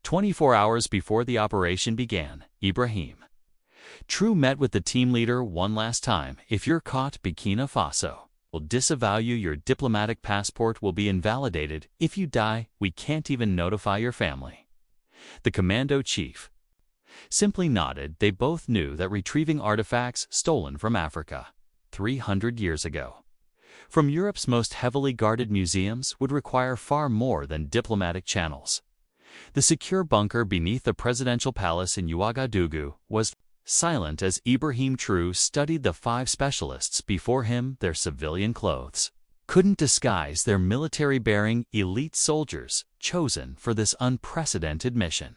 24 hours before the operation began, Ibrahim. True met with the team leader one last time. If you're caught, Burkina Faso will disavow you. Your diplomatic passport will be invalidated. If you die, we can't even notify your family. The commando chief simply nodded. They both knew that retrieving artifacts stolen from Africa 300 years ago from Europe's most heavily guarded museums would require far more than diplomatic channels. The secure bunker beneath the presidential palace in Ouagadougou was silent as Ibrahim studied the 5 specialists before him. Their civilian clothes couldn't disguise their military-bearing elite soldiers chosen for this unprecedented mission.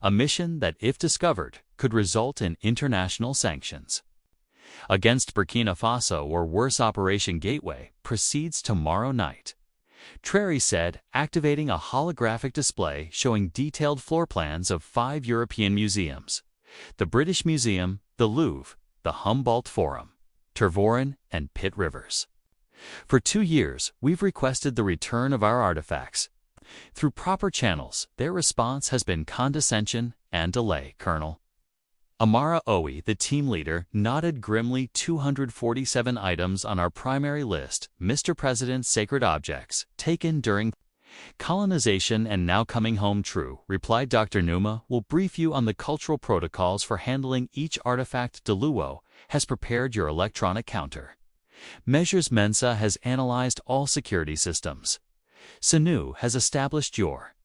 A mission that, if discovered, could result in international sanctions against Burkina Faso, or worse. Operation Gateway proceeds tomorrow night, Traoré said, activating a holographic display showing detailed floor plans of 5 European museums: the British Museum, the Louvre, the Humboldt Forum, Traoré, and Pitt Rivers. For 2 years, we've requested the return of our artifacts. Through proper channels, their response has been condescension and delay, Colonel Amara Owie, the team leader, nodded grimly. 247 items on our primary list, Mr. President. Sacred objects taken during colonization and now coming home. True, replied Dr. Numa, will brief you on the cultural protocols for handling each artifact. Deluo has prepared your electronic counter measures. Mensa has analyzed all security systems. Sanu has established your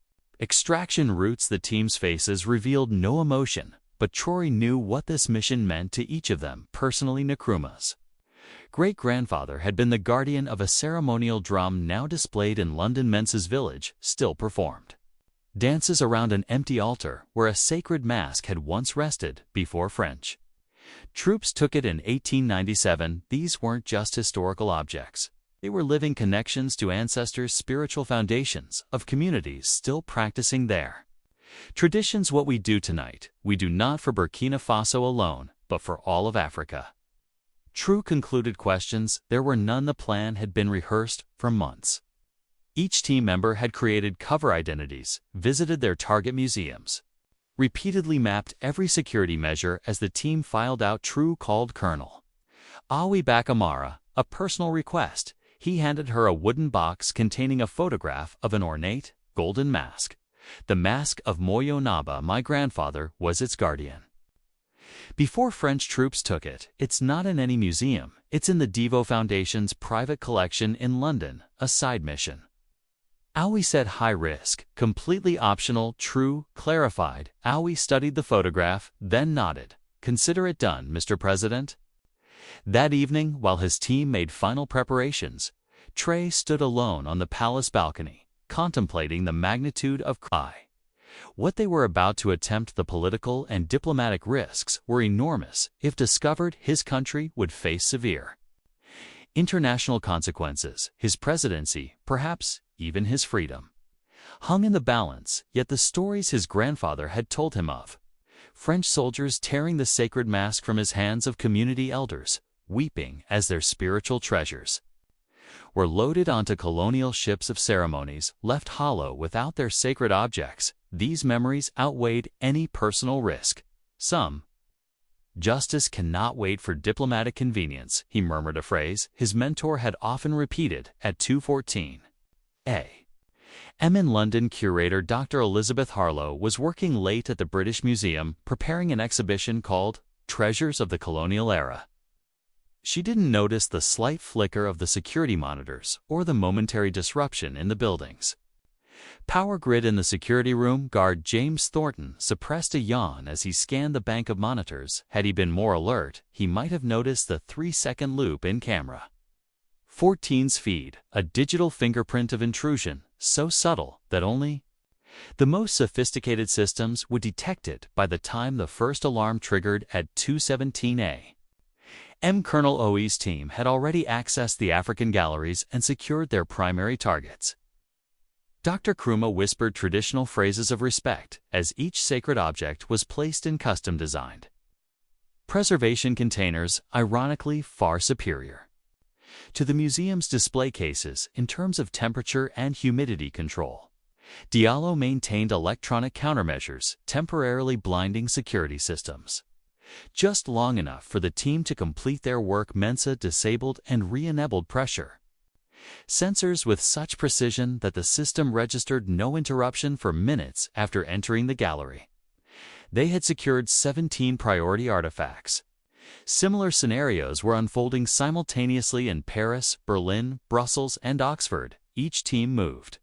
extraction routes. The team's faces revealed no emotion, but Traoré knew what this mission meant to each of them personally. Nkrumah's great-grandfather had been the guardian of a ceremonial drum now displayed in London. Mensa's village still performed dances around an empty altar where a sacred mask had once rested before French troops took it in 1897. These weren't just historical objects. They were living connections to ancestors' spiritual foundations of communities still practicing their traditions. What we do tonight, we do not for Burkina Faso alone, but for all of Africa. True concluded. Questions, there were none. The plan had been rehearsed for months. Each team member had created cover identities, visited their target museums, repeatedly mapped every security measure. As the team filed out, True called Colonel Awi back. Amara, a personal request. He handed her a wooden box containing a photograph of an ornate, golden mask. The mask of Moyo Naba, my grandfather, was its guardian. Before French troops took it, it's not in any museum. It's in the Devo Foundation's private collection in London, a side mission. Awi said, high risk, completely optional. True clarified. Awi studied the photograph, then nodded. Consider it done, Mr. President. That evening, while his team made final preparations, Traoré stood alone on the palace balcony, contemplating the magnitude of what they were about to attempt. The political and diplomatic risks were enormous. If discovered, his country would face severe international consequences. His presidency, perhaps even his freedom, hung in the balance. Yet the stories his grandfather had told him of French soldiers tearing the sacred mask from his hands, of community elders weeping as their spiritual treasures were loaded onto colonial ships, of ceremonies left hollow without their sacred objects, these memories outweighed any personal risk. Some justice cannot wait for diplomatic convenience, he murmured, a phrase his mentor had often repeated. At 2:14 a.m. in London, curator Dr. Elizabeth Harlow was working late at the British Museum, preparing an exhibition called Treasures of the Colonial Era. She didn't notice the slight flicker of the security monitors or the momentary disruption in the building's power grid. In the security room, guard James Thornton suppressed a yawn as he scanned the bank of monitors. Had he been more alert, he might have noticed the 3-second loop in camera 14's feed, a digital fingerprint of intrusion, so subtle that only the most sophisticated systems would detect it. By the time the first alarm triggered at 2:17 a.m., Colonel Owie's team had already accessed the African galleries and secured their primary targets. Dr. Nkrumah whispered traditional phrases of respect as each sacred object was placed in custom-designed preservation containers, ironically far superior to the museum's display cases in terms of temperature and humidity control. Diallo maintained electronic countermeasures, temporarily blinding security systems. Just long enough for the team to complete their work. Mensa disabled and re-enabled pressure sensors with such precision that the system registered no interruption for minutes after entering the gallery. They had secured 17 priority artifacts. Similar scenarios were unfolding simultaneously in Paris, Berlin, Brussels, and Oxford. Each team moved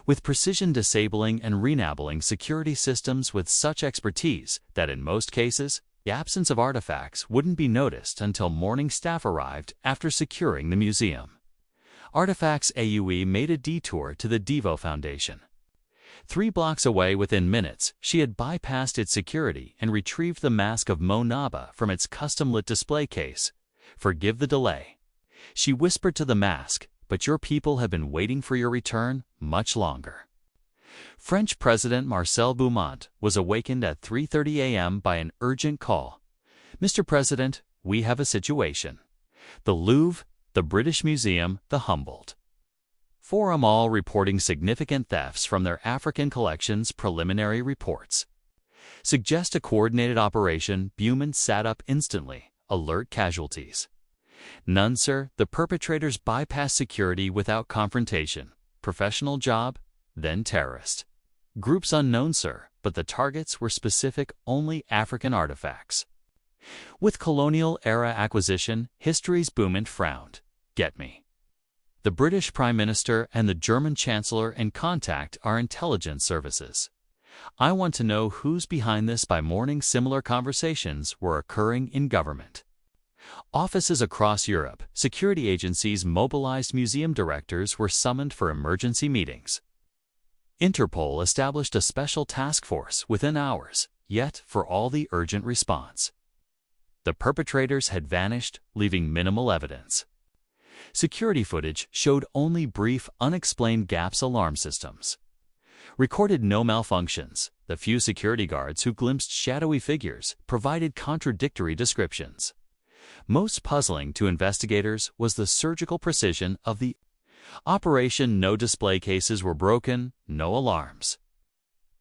with precision, disabling and re-enabling security systems with such expertise that in most cases, the absence of artifacts wouldn't be noticed until morning staff arrived after securing the museum. Artifacts AUE made a detour to the Devo Foundation. 3 blocks away, within minutes, she had bypassed its security and retrieved the mask of Mo Naba from its custom-lit display case. "Forgive the delay," she whispered to the mask, "but your people have been waiting for your return much longer." French President Marcel Beaumont was awakened at 3:30 a.m. by an urgent call. "Mr. President, we have a situation." The Louvre, the British Museum, the Humboldt Forum, all reporting significant thefts from their African collections. Preliminary reports suggest a coordinated operation. Beaumont sat up instantly. "Alert casualties." "None, sir. The perpetrators bypassed security without confrontation. Professional job, then terrorist. Groups unknown, sir, but the targets were specific, only African artifacts." With colonial-era acquisition, history's Beaumont frowned. "Get me the British Prime Minister and the German Chancellor and contact our intelligence services. I want to know who's behind this." By morning, similar conversations were occurring in government offices across Europe. Security agencies mobilized. Museum directors were summoned for emergency meetings. Interpol established a special task force within hours, yet for all the urgent response, the perpetrators had vanished, leaving minimal evidence. Security footage showed only brief, unexplained gaps. Alarm systems recorded no malfunctions. The few security guards who glimpsed shadowy figures provided contradictory descriptions. Most puzzling to investigators was the surgical precision of the operation. No display cases were broken, no alarms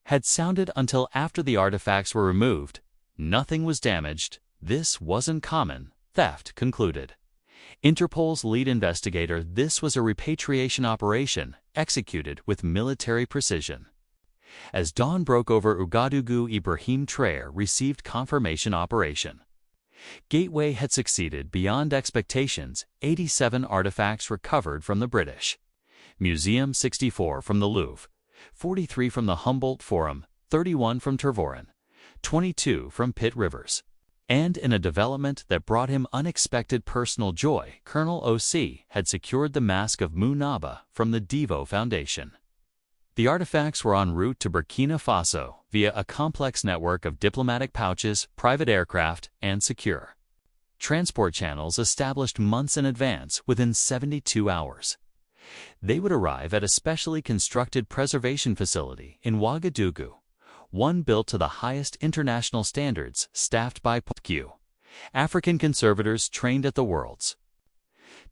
had sounded until after the artifacts were removed. Nothing was damaged. This wasn't common theft, concluded Interpol's lead investigator. This was a repatriation operation executed with military precision. As dawn broke over Ouagadougou, Ibrahim Traoré received confirmation. Operation Gateway had succeeded beyond expectations. 87 artifacts recovered from the British Museum, 64 from the Louvre, 43 from the Humboldt Forum, 31 from Traoré, 22 from Pitt Rivers. And in a development that brought him unexpected personal joy, Colonel O.C. had secured the mask of Mo Naba from the Devo Foundation. The artifacts were en route to Burkina Faso via a complex network of diplomatic pouches, private aircraft, and secure transport channels established months in advance. Within 72 hours, they would arrive at a specially constructed preservation facility in Ouagadougou, one built to the highest international standards, staffed by PQ African conservators trained at the world's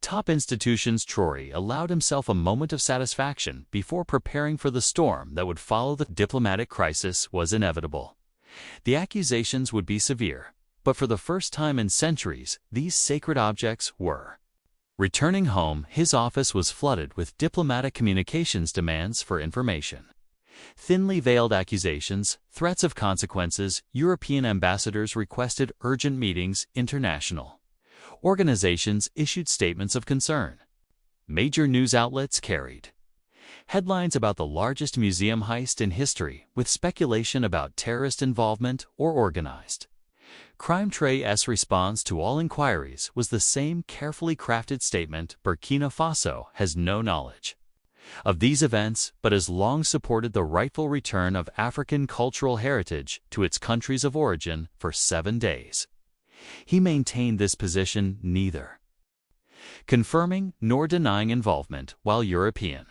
top institutions. Traoré allowed himself a moment of satisfaction before preparing for the storm that would follow. The diplomatic crisis was inevitable. The accusations would be severe, but for the first time in centuries, these sacred objects were. Returning home, his office was flooded with diplomatic communications demands for information. Thinly veiled accusations, threats of consequences. European ambassadors requested urgent meetings. International organizations issued statements of concern. Major news outlets carried headlines about the largest museum heist in history, with speculation about terrorist involvement or organized crime. Traoré's response to all inquiries was the same carefully crafted statement: Burkina Faso has no knowledge of these events, but has long supported the rightful return of African cultural heritage to its countries of origin for 7 days. He maintained this position, neither confirming nor denying involvement, while European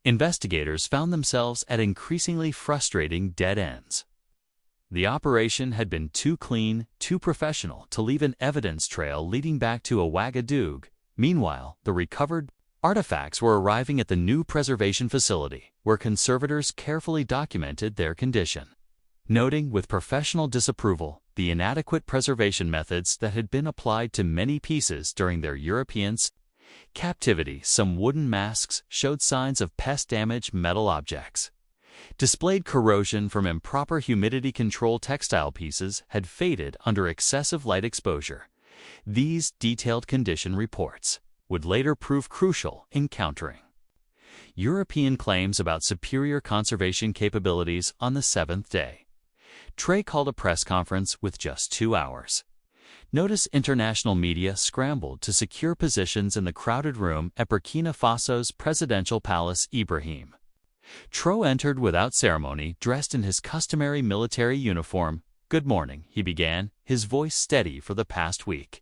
investigators found themselves at increasingly frustrating dead ends. The operation had been too clean, too professional to leave an evidence trail leading back to Ouagadougou. Meanwhile, the recovered Artifacts were arriving at the new preservation facility, where conservators carefully documented their condition, noting with professional disapproval the inadequate preservation methods that had been applied to many pieces during their European captivity. Some wooden masks showed signs of pest-damaged metal objects. Displayed corrosion from improper humidity control. Textile pieces had faded under excessive light exposure. These detailed condition reports would later prove crucial in countering European claims about superior conservation capabilities. On the seventh day, Traoré called a press conference with just 2 hours. Notice international media scrambled to secure positions in the crowded room at Burkina Faso's presidential palace. Ibrahim Traoré entered without ceremony, dressed in his customary military uniform. "Good morning," he began, his voice steady. "For the past week,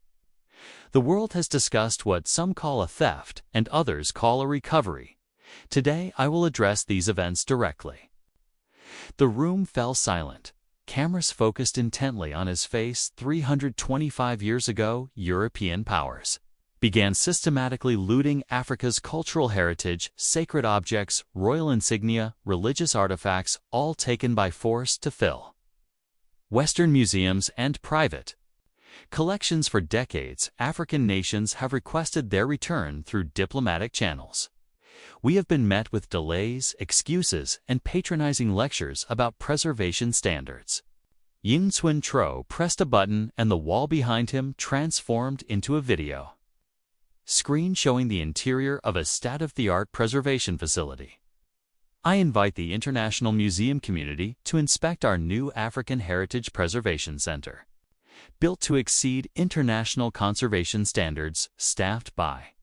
the world has discussed what some call a theft and others call a recovery. Today, I will address these events directly." The room fell silent. Cameras focused intently on his face. 325 years ago, European powers began systematically looting Africa's cultural heritage, sacred objects, royal insignia, religious artifacts, all taken by force to fill Western museums and private collections. For decades, African nations have requested their return through diplomatic channels. We have been met with delays, excuses, and patronizing lectures about preservation standards. Traoré pressed a button and the wall behind him transformed into a video screen showing the interior of a state-of-the-art preservation facility. "I invite the international museum community to inspect our new African Heritage Preservation Center, built to exceed international conservation standards, staffed by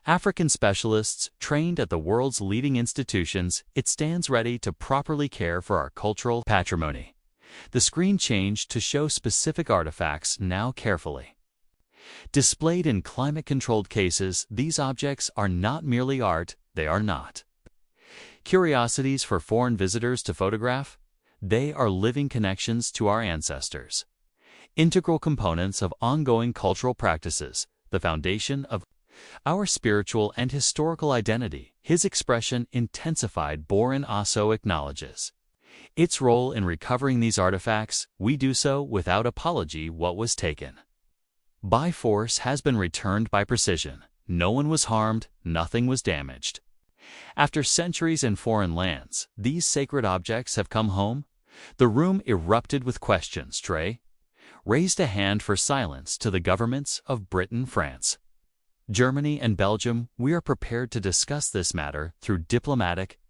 African specialists trained at the world's leading institutions. It stands ready to properly care for our cultural patrimony." The screen changed to show specific artifacts, now carefully displayed in climate-controlled cases. These objects are not merely art, they are not curiosities for foreign visitors to photograph. They are living connections to our ancestors, integral components of ongoing cultural practices, the foundation of our spiritual and historical identity. His expression intensified. Burkina Faso acknowledges its role in recovering these artifacts. We do so without apology. What was taken by force has been returned by precision. No one was harmed, nothing was damaged. After centuries in foreign lands, these sacred objects have come home. The room erupted with questions. Traoré raised a hand for silence to the governments of Britain, France, Germany, and Belgium. "We are prepared to discuss this matter through diplomatic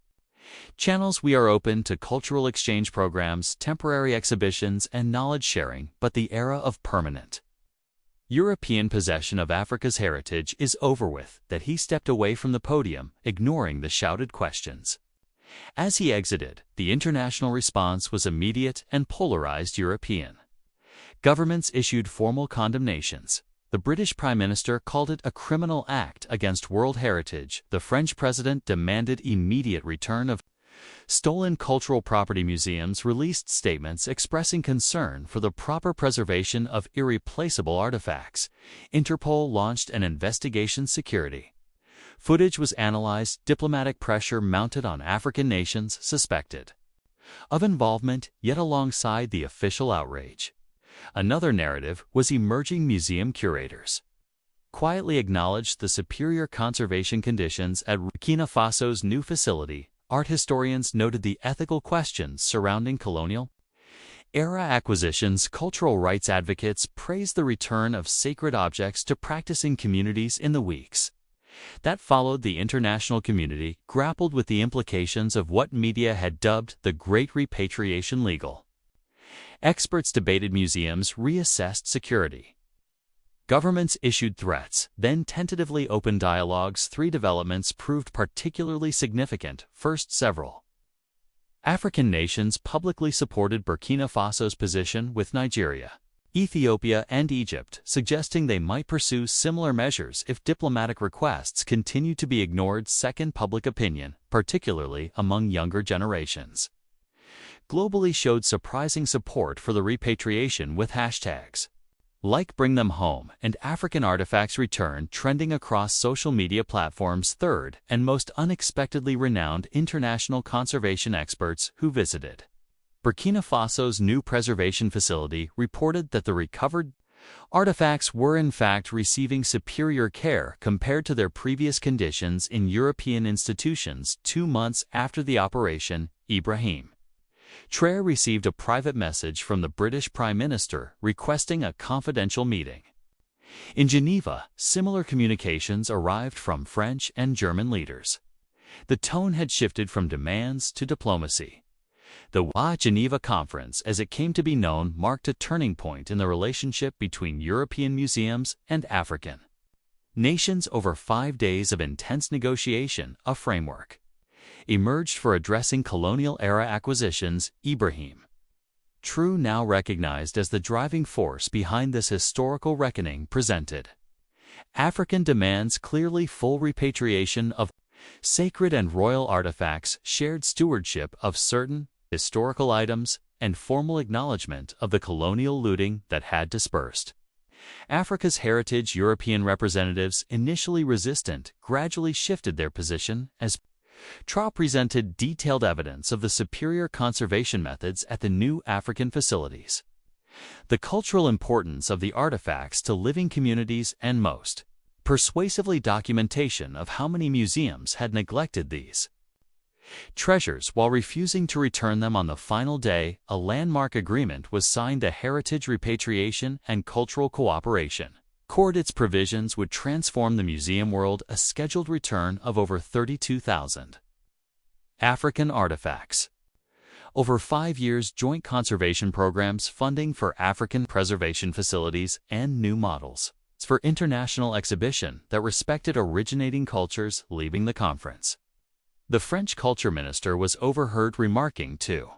channels. We are open to cultural exchange programs, temporary exhibitions, and knowledge sharing, but the era of permanent European possession of Africa's heritage is over with." That he stepped away from the podium, ignoring the shouted questions. As he exited, the international response was immediate and polarized. European governments issued formal condemnations. The British Prime Minister called it a criminal act against world heritage. The French President demanded immediate return of stolen cultural property. Museums released statements expressing concern for the proper preservation of irreplaceable artifacts. Interpol launched an investigation. Security footage was analyzed. Diplomatic pressure mounted on African nations suspected of involvement, yet alongside the official outrage, another narrative was emerging. Museum curators quietly acknowledged the superior conservation conditions at Burkina Faso's new facility. Art historians noted the ethical questions surrounding colonial-era acquisitions. Cultural rights advocates praised the return of sacred objects to practicing communities. In the weeks that followed, the international community grappled with the implications of what media had dubbed the Great Repatriation. Legal experts debated. Museums reassessed security. Governments issued threats, then tentatively opened dialogues. 3 developments proved particularly significant. First, several African nations publicly supported Burkina Faso's position, with Nigeria, Ethiopia, and Egypt suggesting they might pursue similar measures if diplomatic requests continued to be ignored. Second, public opinion, particularly among younger generations, globally showed surprising support for the repatriation, with hashtags Like Bring Them Home and African Artifacts Return trending across social media platforms. Third, and most unexpectedly renowned international conservation experts who visited Burkina Faso's new preservation facility reported that the recovered artifacts were in fact receiving superior care compared to their previous conditions in European institutions 2 months after the operation. Ibrahim Traoré received a private message from the British Prime Minister requesting a confidential meeting. In Geneva, similar communications arrived from French and German leaders. The tone had shifted from demands to diplomacy. The Geneva Conference, as it came to be known, marked a turning point in the relationship between European museums and African nations. Over 5 days of intense negotiation, a framework emerged for addressing colonial-era acquisitions. Ibrahim Traoré, now recognized as the driving force behind this historical reckoning, presented African demands clearly: full repatriation of sacred and royal artifacts, shared stewardship of certain historical items, and formal acknowledgement of the colonial looting that had dispersed Africa's heritage. European representatives, initially resistant, gradually shifted their position as Traoré presented detailed evidence of the superior conservation methods at the new African facilities, the cultural importance of the artifacts to living communities, and most persuasively, documentation of how many museums had neglected these treasures while refusing to return them. On the final day, a landmark agreement was signed, the Heritage Repatriation and Cultural Cooperation Accord. Its provisions would transform the museum world, a scheduled return of over 32,000 African artifacts. Over 5 years, joint conservation programs, funding for African preservation facilities, and new models for international exhibition that respected originating cultures. Leaving the conference, the French culture minister was overheard remarking to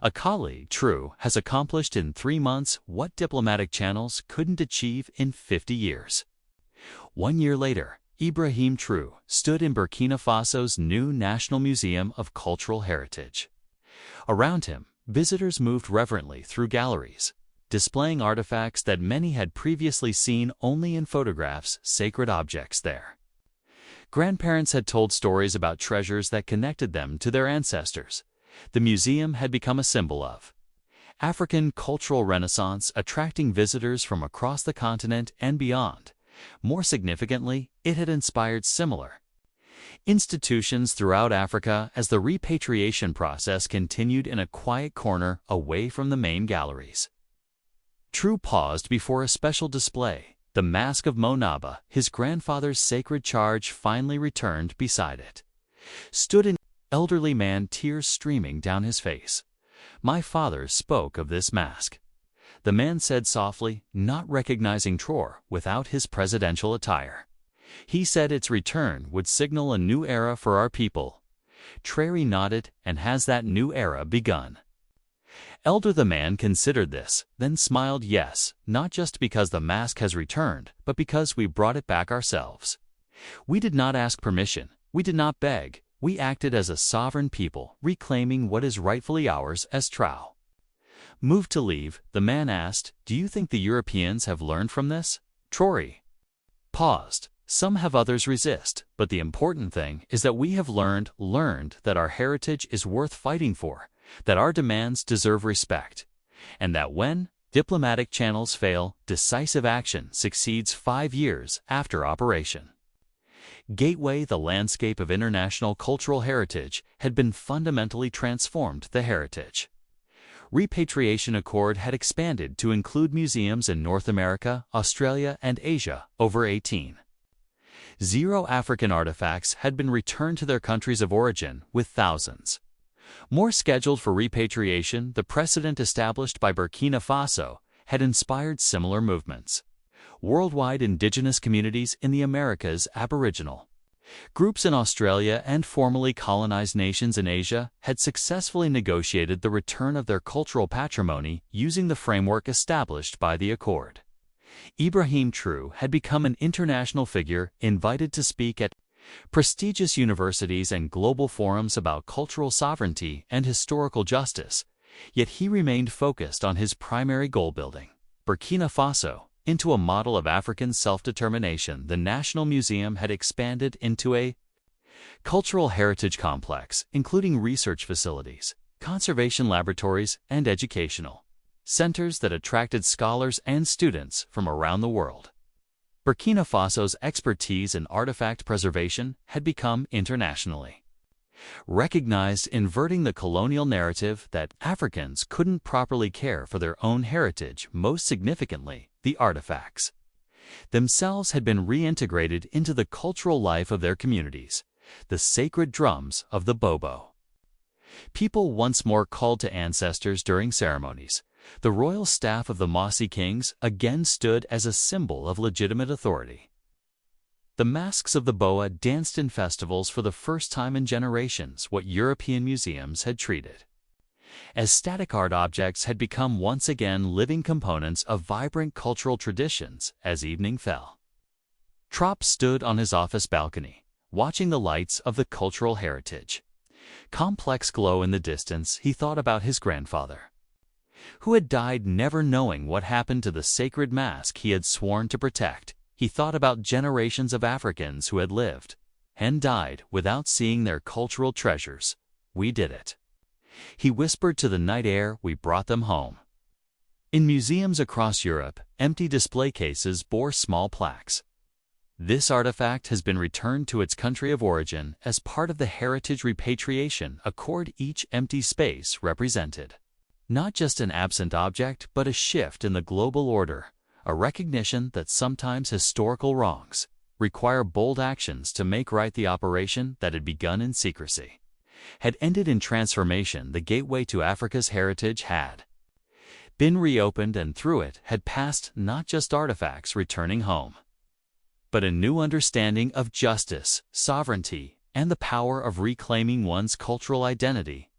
a colleague, "Traoré has accomplished in 3 months what diplomatic channels couldn't achieve in 50 years. 1 year later, Ibrahim Traoré stood in Burkina Faso's new National Museum of Cultural Heritage. Around him, visitors moved reverently through galleries, displaying artifacts that many had previously seen only in photographs, sacred objects there. Grandparents had told stories about treasures that connected them to their ancestors. The museum had become a symbol of African cultural renaissance, attracting visitors from across the continent and beyond. More significantly, it had inspired similar institutions throughout Africa as the repatriation process continued in a quiet corner away from the main galleries. Traoré paused before a special display. The mask of Mo Naba, his grandfather's sacred charge, finally returned. Beside it stood an elderly man, tears streaming down his face. "My father spoke of this mask," the man said softly, not recognizing Traoré without his presidential attire. "He said its return would signal a new era for our people." Traoré nodded. "And has that new era begun?" The man considered this, then smiled. "Yes, not just because the mask has returned, but because we brought it back ourselves. We did not ask permission, we did not beg, we acted as a sovereign people, reclaiming what is rightfully ours." As Traoré moved to leave, the man asked, "Do you think the Europeans have learned from this?" Traoré paused. "Some have, others resist, but the important thing is that we have learned that our heritage is worth fighting for, that our demands deserve respect, and that when diplomatic channels fail, decisive action succeeds." 5 years after operation Gateway, the landscape of international cultural heritage had been fundamentally transformed. The Heritage Repatriation Accord had expanded to include museums in North America, Australia, and Asia. Over 18,000 African artifacts had been returned to their countries of origin, with thousands more scheduled for repatriation. The precedent established by Burkina Faso had inspired similar movements. Worldwide, indigenous communities in the Americas, Aboriginal groups in Australia, and formerly colonized nations in Asia had successfully negotiated the return of their cultural patrimony using the framework established by the Accord. Ibrahim Traoré had become an international figure, invited to speak at prestigious universities and global forums about cultural sovereignty and historical justice, yet he remained focused on his primary goal: building Burkina Faso, into a model of African self-determination, the National Museum had expanded into a cultural heritage complex, including research facilities, conservation laboratories, and educational centers that attracted scholars and students from around the world. Burkina Faso's expertise in artifact preservation had become internationally recognized, inverting the colonial narrative that Africans couldn't properly care for their own heritage. Most significantly, the artifacts themselves had been reintegrated into the cultural life of their communities. The sacred drums of the Bobo people once more called to ancestors during ceremonies. The royal staff of the Mossy kings again stood as a symbol of legitimate authority. The masks of the boa danced in festivals for the first time in generations. What European museums had treated as static art objects had become once again living components of vibrant cultural traditions. As evening fell, Traoré stood on his office balcony, watching the lights of the cultural heritage complex glow in the distance. He thought about his grandfather, who had died never knowing what happened to the sacred mask he had sworn to protect. He thought about generations of Africans who had lived and died without seeing their cultural treasures. We did it, he whispered to the night air. We brought them home. In museums across Europe, empty display cases bore small plaques. This artifact has been returned to its country of origin as part of the heritage repatriation accord. Each empty space represented not just an absent object, but a shift in the global order, a recognition that sometimes historical wrongs require bold actions to make right. The operation that had begun in secrecy had ended in transformation. The gateway to Africa's heritage had been reopened, and through it had passed not just artifacts returning home, but a new understanding of justice, sovereignty, and the power of reclaiming one's cultural identity.